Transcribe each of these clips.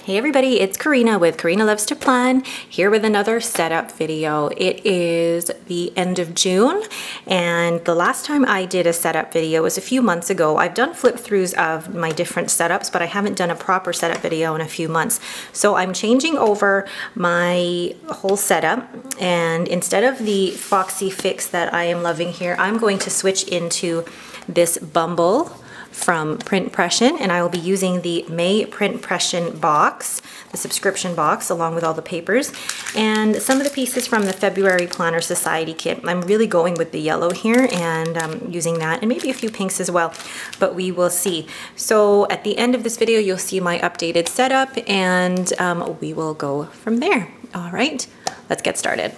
Hey everybody, it's Karina with Karina Loves to Plan, here with another setup video. It is the end of June, and the last time I did a setup video was a few months ago. I've done flip throughs of my different setups, but I haven't done a proper setup video in a few months. So I'm changing over my whole setup, and instead of the Foxy Fix that I am loving here, I'm going to switch into this Bumble from PrintPression, and I will be using the May PrintPression box, the subscription box, along with all the papers, and some of the pieces from the February Planner Society kit. I'm really going with the yellow here and using that, and maybe a few pinks as well, but we will see. So at the end of this video, you'll see my updated setup, and we will go from there. All right, let's get started.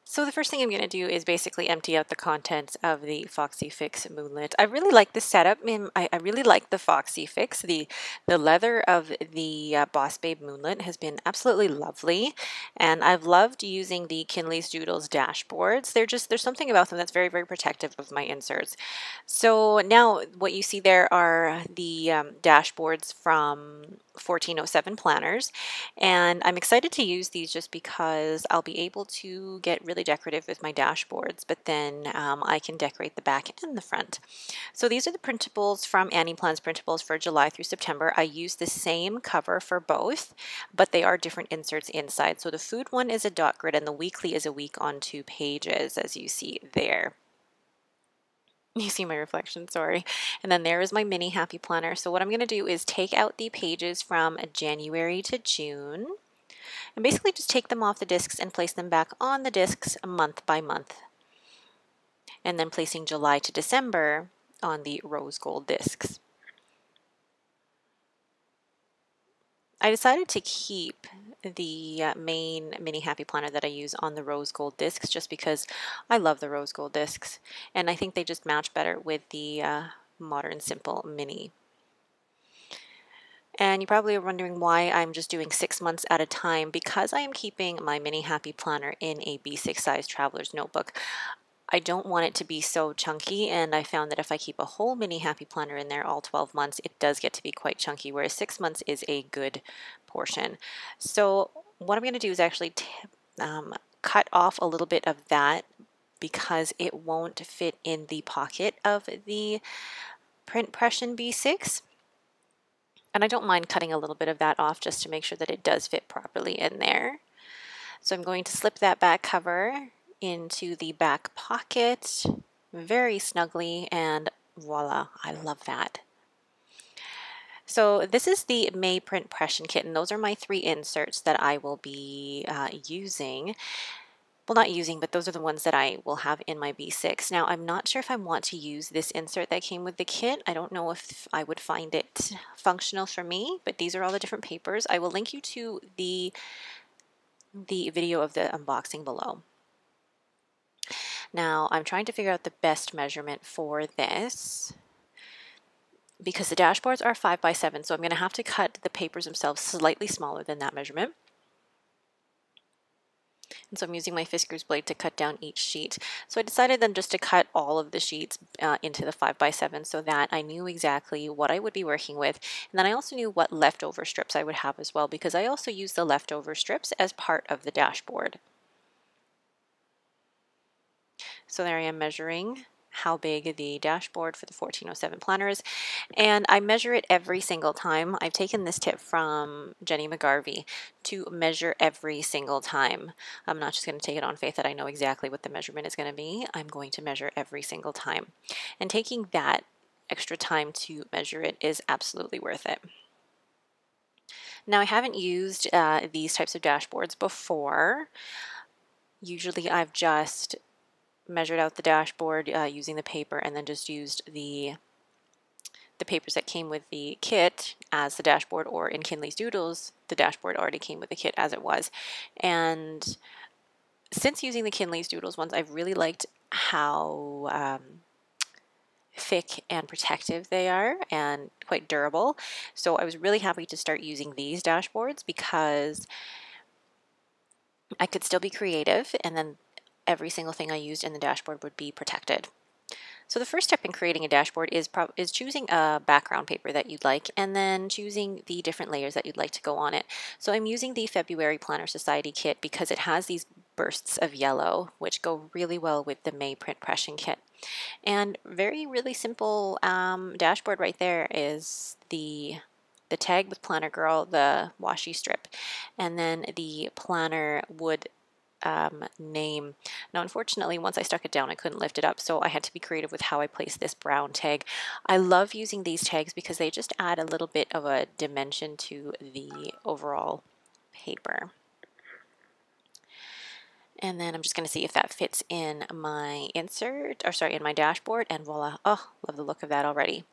So the first thing I'm going to do is basically empty out the contents of the Foxy Fix Moonlit. I really like this setup. I really like the Foxy Fix. The leather of the Boss Babe Moonlit has been absolutely lovely, and I've loved using the Kinley's Doodles dashboards. There's something about them that's very, very protective of my inserts. So now what you see there are the dashboards from 1407 planners, and I'm excited to use these just because I'll be able to get really decorative with my dashboards, but then I can decorate the back and the front. So these are the printables from Annie Plans Printables for July through September. I use the same cover for both, but they are different inserts inside. So the food one is a dot grid and the weekly is a week on 2 pages, as you see there. You see my reflection, sorry. And then there is my mini happy planner. So what I'm going to do is take out the pages from January to June and basically just take them off the discs and place them back on the discs month by month. And then placing July to December on the rose gold discs. I decided to keep the main mini happy planner that I use on the rose gold discs just because I love the rose gold discs, and I think they just match better with the modern simple mini. And you probably are wondering why I'm just doing 6 months at a time. Because I am keeping my mini happy planner in a B6 size traveler's notebook. I don't want it to be so chunky, and I found that if I keep a whole mini happy planner in there all 12 months, it does get to be quite chunky, whereas 6 months is a good portion. So what I'm going to do is actually cut off a little bit of that because it won't fit in the pocket of the PrintPression B6. And I don't mind cutting a little bit of that off just to make sure that it does fit properly in there. So I'm going to slip that back cover into the back pocket very snugly, and voila, I love that. So this is the May PrintPression kit, and those are my 3 inserts that I will be using. Well, not using, but those are the ones that I will have in my B6. Now, I'm not sure if I want to use this insert that came with the kit. I don't know if I would find it functional for me, but these are all the different papers. I will link you to the video of the unboxing below. Now, I'm trying to figure out the best measurement for this because the dashboards are 5 by 7, so I'm going to have to cut the papers themselves slightly smaller than that measurement. And so I'm using my Fisker's blade to cut down each sheet. So I decided then just to cut all of the sheets into the 5 by 7 so that I knew exactly what I would be working with. And then I also knew what leftover strips I would have as well, because I also use the leftover strips as part of the dashboard. So there I am measuring how big the dashboard for the 1407 planner is, and I measure it every single time. I've taken this tip from Jenny McGarvey to measure every single time. I'm not just going to take it on faith that I know exactly what the measurement is going to be. I'm going to measure every single time, and taking that extra time to measure it is absolutely worth it. Now, I haven't used these types of dashboards before. Usually I've just measured out the dashboard using the paper, and then just used the papers that came with the kit as the dashboard, or in Kinley's Doodles the dashboard already came with the kit as it was. And since using the Kinley's Doodles ones, I've really liked how thick and protective they are and quite durable. So I was really happy to start using these dashboards because I could still be creative, and then every single thing I used in the dashboard would be protected. So the first step in creating a dashboard is choosing a background paper that you'd like, and then choosing the different layers that you'd like to go on it. So I'm using the February Planner Society kit because it has these bursts of yellow, which go really well with the May PrintPression kit. And really simple dashboard right there is the tag with Planner Girl, the washi strip, and then the planner wood name. Now, unfortunately, once I stuck it down, I couldn't lift it up, so I had to be creative with how I placed this brown tag. I love using these tags because they just add a little bit of a dimension to the overall paper. And then I'm just going to see if that fits in my in my dashboard, and voila. Oh, love the look of that already.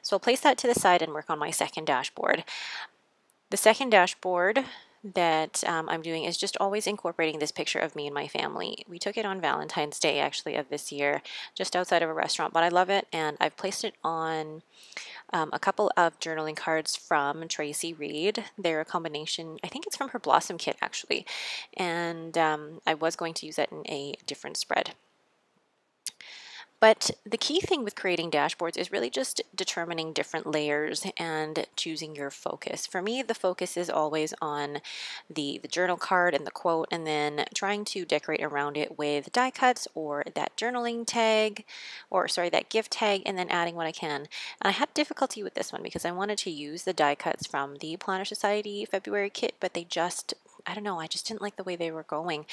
So I'll place that to the side and work on my second dashboard. The second dashboard that I'm doing is just always incorporating this picture of me and my family. We took it on Valentine's Day actually of this year, just outside of a restaurant, but I love it, and I've placed it on a couple of journaling cards from Tracy Reed. They're a combination, I think it's from her Blossom kit actually, and I was going to use that in a different spread. But the key thing with creating dashboards is really just determining different layers and choosing your focus. For me, the focus is always on the journal card and the quote, and then trying to decorate around it with die cuts or that journaling tag, or sorry, that gift tag, and then adding what I can. And I had difficulty with this one because I wanted to use the die cuts from the Planner Society February kit, but they just, I don't know, I just didn't like the way they were going.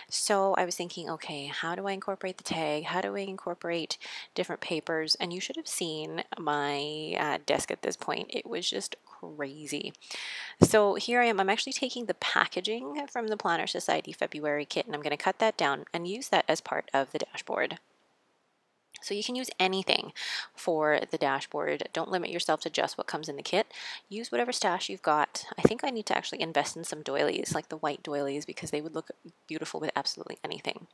So I was thinking, okay, how do I incorporate the tag? How do I incorporate different papers? And you should have seen my desk at this point. It was just crazy. So here I am. I'm actually taking the packaging from the Planner Society February kit, and I'm going to cut that down and use that as part of the dashboard. So you can use anything for the dashboard. Don't limit yourself to just what comes in the kit. Use whatever stash you've got. I think I need to actually invest in some doilies, like the white doilies, because they would look beautiful with absolutely anything.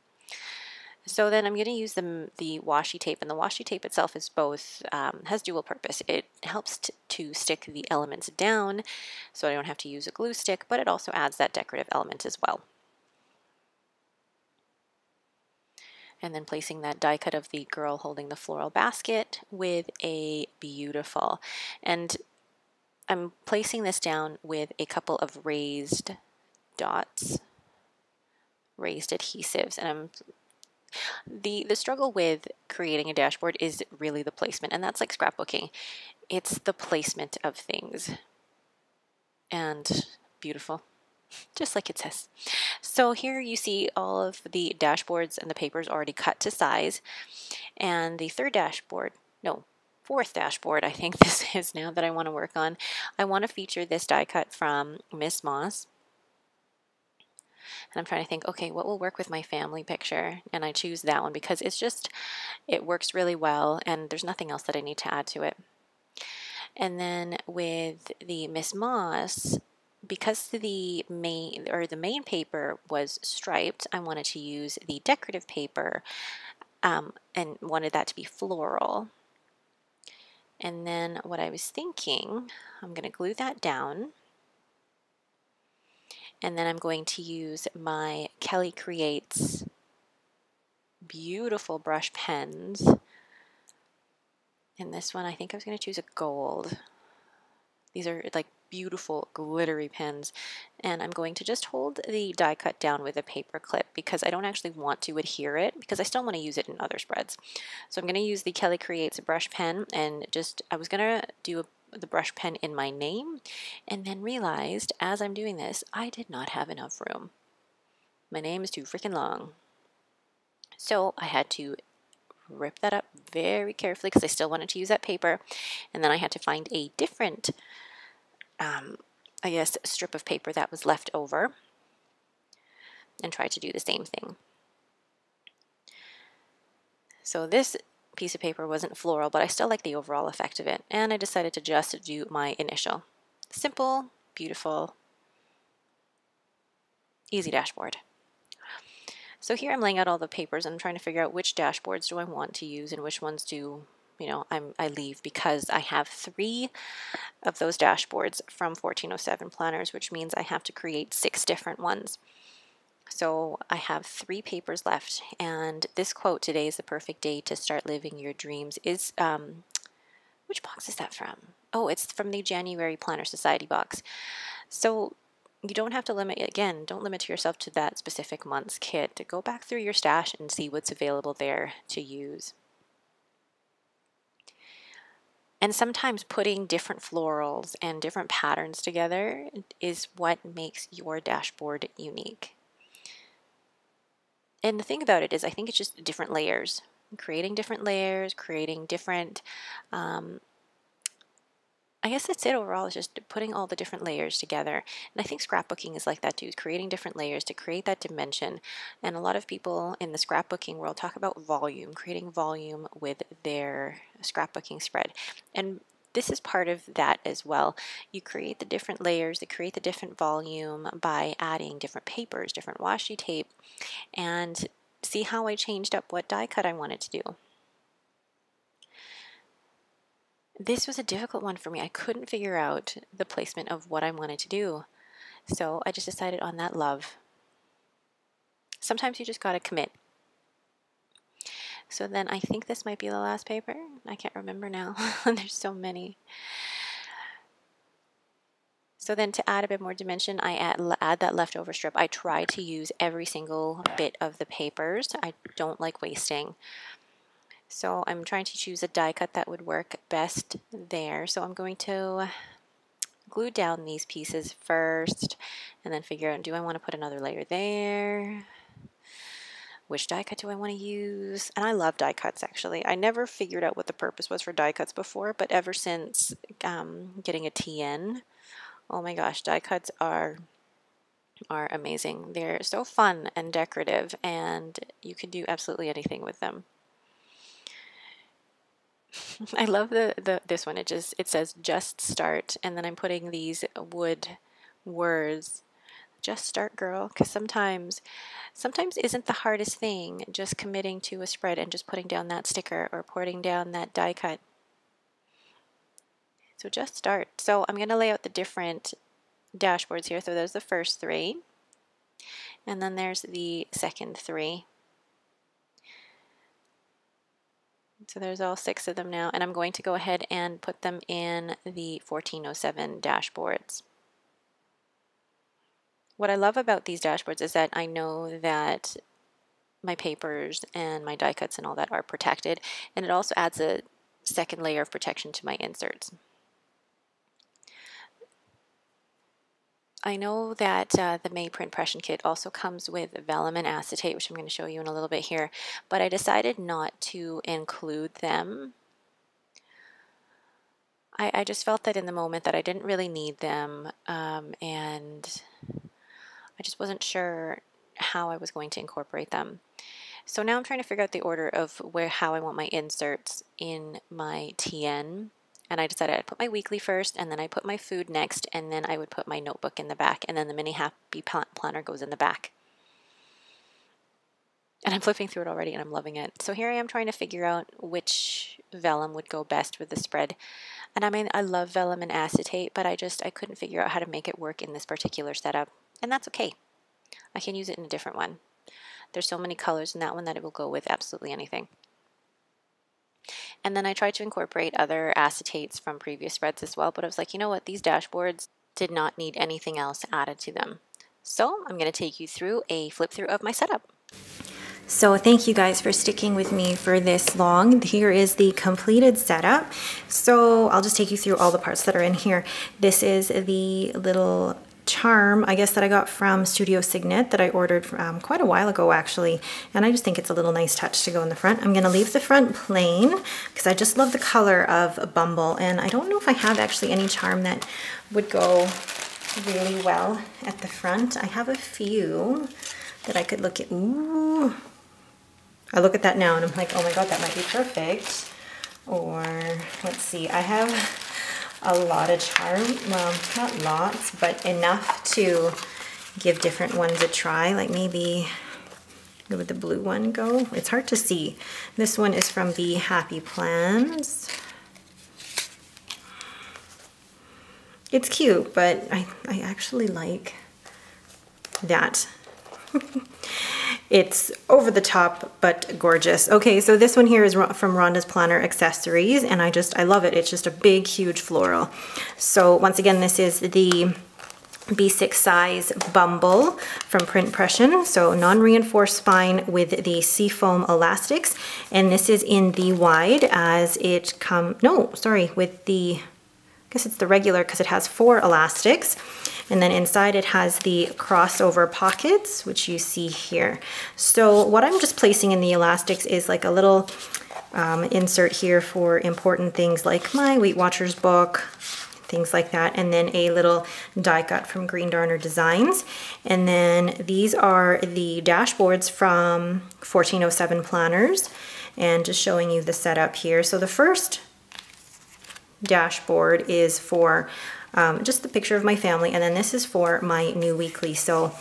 So then I'm going to use the washi tape, and the washi tape itself is both, has dual purpose. It helps to stick the elements down so I don't have to use a glue stick, but it also adds that decorative element as well. And then placing that die cut of the girl holding the floral basket with a beautiful. And I'm placing this down with a couple of raised dots, raised adhesives. And the struggle with creating a dashboard is really the placement, and that's like scrapbooking. It's the placement of things. And beautiful, just like it says. So here you see all of the dashboards and the papers already cut to size. And the fourth dashboard, I think this is now, that I want to work on. I want to feature this die cut from Miss Moss. And I'm trying to think, okay, what will work with my family picture? And I choose that one because it works really well, and there's nothing else that I need to add to it. And then with the Miss Moss, because the main paper was striped, I wanted to use the decorative paper and wanted that to be floral. And then what I was thinking, I'm going to glue that down. And then I'm going to use my Kelly Creates beautiful brush pens. In this one, I think I was going to choose a gold. These are like beautiful glittery pens, and I'm going to just hold the die cut down with a paper clip because I don't actually want to adhere it, because I still want to use it in other spreads. So I'm going to use the Kelly Creates brush pen, and I was going to do the brush pen in my name, and then realized as I'm doing this I did not have enough room. My name is too freaking long. So I had to rip that up very carefully because I still wanted to use that paper, and then I had to find a different I guess strip of paper that was left over and try to do the same thing. So this piece of paper wasn't floral, but I still like the overall effect of it, and I decided to just do my initial. Simple, beautiful, easy dashboard. So here I'm laying out all the papers and I'm trying to figure out which dashboards do I want to use and which ones do I leave, because I have 3 of those dashboards from 1407 planners, which means I have to create 6 different ones. So I have 3 papers left, and this quote, "Today is the perfect day to start living your dreams," is, which box is that from? Oh, it's from the January Planner Society box. So you don't have to limit, again, don't limit yourself to that specific month's kit. To go back through your stash and see what's available there to use. And sometimes putting different florals and different patterns together is what makes your dashboard unique. And the thing about it is, I think it's just different layers. Creating different layers, creating different, I guess that's it overall, is just putting all the different layers together. And I think scrapbooking is like that too, creating different layers to create that dimension. And a lot of people in the scrapbooking world talk about volume, creating volume with their scrapbooking spread. And this is part of that as well. You create the different layers that create the different volume by adding different papers, different washi tape, and see how I changed up what die cut I wanted to do. This was a difficult one for me. I couldn't figure out the placement of what I wanted to do. So I just decided on that love. Sometimes you just got to commit. So then I think this might be the last paper. I can't remember now. There's so many. So then to add a bit more dimension, I add that leftover strip. I try to use every single bit of the papers. I don't like wasting. So I'm trying to choose a die cut that would work best there. So I'm going to glue down these pieces first and then figure out, do I want to put another layer there? Which die cut do I want to use? And I love die cuts, actually. I never figured out what the purpose was for die cuts before, but ever since getting a TN, oh my gosh, die cuts are amazing. They're so fun and decorative, and you can do absolutely anything with them. I love this one. It says just start, and then I'm putting these wood words. Just start, girl, because sometimes isn't the hardest thing just committing to a spread and just putting down that sticker or putting down that die cut. So just start. So I'm going to lay out the different dashboards here. So there's the first 3, and then there's the second 3. So there's all 6 of them now, and I'm going to go ahead and put them in the 1407 dashboards. What I love about these dashboards is that I know that my papers and my die cuts and all that are protected, and it also adds a second layer of protection to my inserts. I know that the May PrintPression kit also comes with vellum and acetate, which I'm going to show you in a little bit here, but I decided not to include them. I just felt that in the moment that I didn't really need them, and I just wasn't sure how I was going to incorporate them. So now I'm trying to figure out the order of how I want my inserts in my TN. And I decided I'd put my weekly first, and then I put my food next, and then I would put my notebook in the back, and then the mini happy planner goes in the back. And I'm flipping through it already, and I'm loving it. So here I am trying to figure out which vellum would go best with the spread. And I mean, I love vellum and acetate, but I couldn't figure out how to make it work in this particular setup. And that's okay. I can use it in a different one. There's so many colors in that one that it will go with absolutely anything. And then I tried to incorporate other acetates from previous spreads as well, but I was like, you know what, these dashboards did not need anything else added to them. So I'm going to take you through a flip through of my setup. So thank you guys for sticking with me for this long. Here is the completed setup. So I'll just take you through all the parts that are in here. This is the little charm, I guess, that I got from Studio Signet that I ordered quite a while ago actually, and I just think it's a little nice touch to go in the front. I'm going to leave the front plain because I just love the color of Bumble, and I don't know if I have actually any charm that would go really well at the front. I have a few that I could look at. Ooh, I look at that now and I'm like, oh my god, that might be perfect. Or let's see, I have a lot of charm, well, not lots, but enough to give different ones a try. Like maybe, where would the blue one go? It's hard to see. This one is from the Happy Plans. It's cute, but I actually like that It's over the top, but gorgeous. Okay, so this one here is from Rhonda's Planner Accessories, and I love it. It's just a big, huge floral. So once again, this is the B6 size Bumble from PrintPression. So non-reinforced spine with the seafoam elastics. And this is in the wide as it with the, I guess it's the regular because it has 4 elastics. And then inside it has the crossover pockets, which you see here. So what I'm just placing in the elastics is like a little insert here for important things like my Weight Watchers book, things like that, and then a little die cut from Green Darner Designs. And then these are the dashboards from 1407 Planners, and just showing you the setup here. So the first dashboard is for just the picture of my family, and then this is for my new weekly. So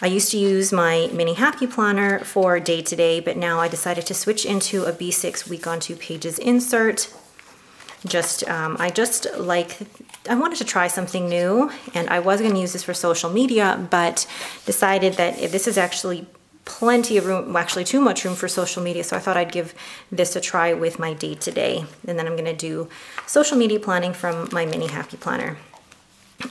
I used to use my Mini Happy Planner for day-to-day, but now I decided to switch into a B6 week on 2 pages insert. I wanted to try something new, and I was going to use this for social media, but decided that this is actually plenty of room, actually too much room for social media, so I thought I'd give this a try with my day-to-day. And then I'm going to do social media planning from my Mini Happy Planner.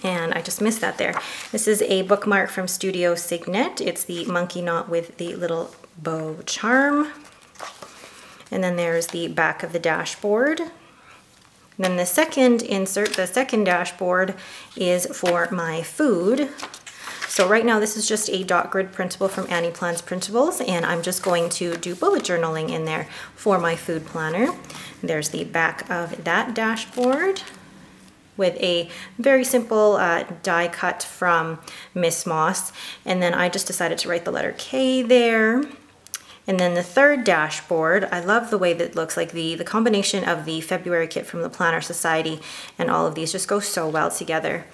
And I just missed that there. This is a bookmark from Studio Signet. It's the monkey knot with the little bow charm. And then there's the back of the dashboard. And then the second insert, the second dashboard, is for my food. So right now this is just a dot grid printable from Annie Plans Printables, and I'm just going to do bullet journaling in there for my food planner. There's the back of that dashboard with a very simple die cut from Miss Moss, and then I just decided to write the letter K there. And then the third dashboard, I love the way that it looks like the combination of the February kit from the Planner Society and all of these just go so well together.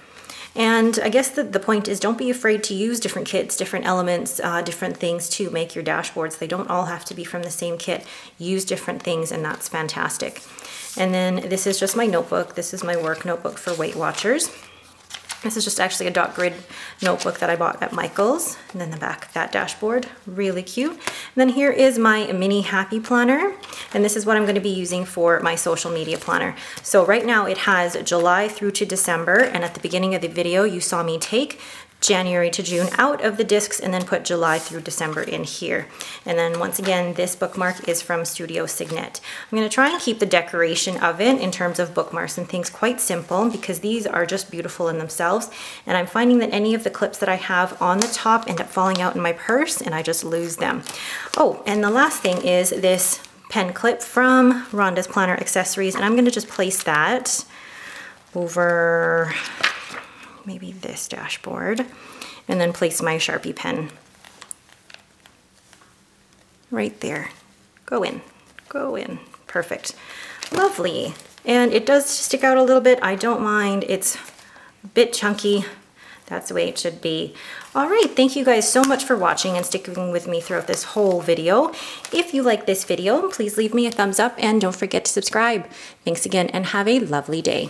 And I guess the point is, don't be afraid to use different kits, different elements, different things to make your dashboards. They don't all have to be from the same kit. Use different things, and that's fantastic. And then this is just my notebook. This is my work notebook for Weight Watchers. This is just actually a dot grid notebook that I bought at Michael's. And then the back of that dashboard, really cute. And then here is my Mini Happy Planner. And this is what I'm going to be using for my social media planner. So right now it has July through to December. And at the beginning of the video, you saw me take January to June out of the discs and then put July through December in here. And then once again, this bookmark is from Studio Signet. I'm going to try and keep the decoration of it in terms of bookmarks and things quite simple, because these are just beautiful in themselves. And I'm finding that any of the clips that I have on the top end up falling out in my purse, and I just lose them. Oh, and the last thing is this pen clip from Rhonda's Planner Accessories, and I'm going to just place that over maybe this dashboard, and then place my Sharpie pen right there. Go in, perfect, lovely. And it does stick out a little bit. I don't mind, it's a bit chunky. That's the way it should be. All right, thank you guys so much for watching and sticking with me throughout this whole video. If you like this video, please leave me a thumbs up and don't forget to subscribe. Thanks again and have a lovely day.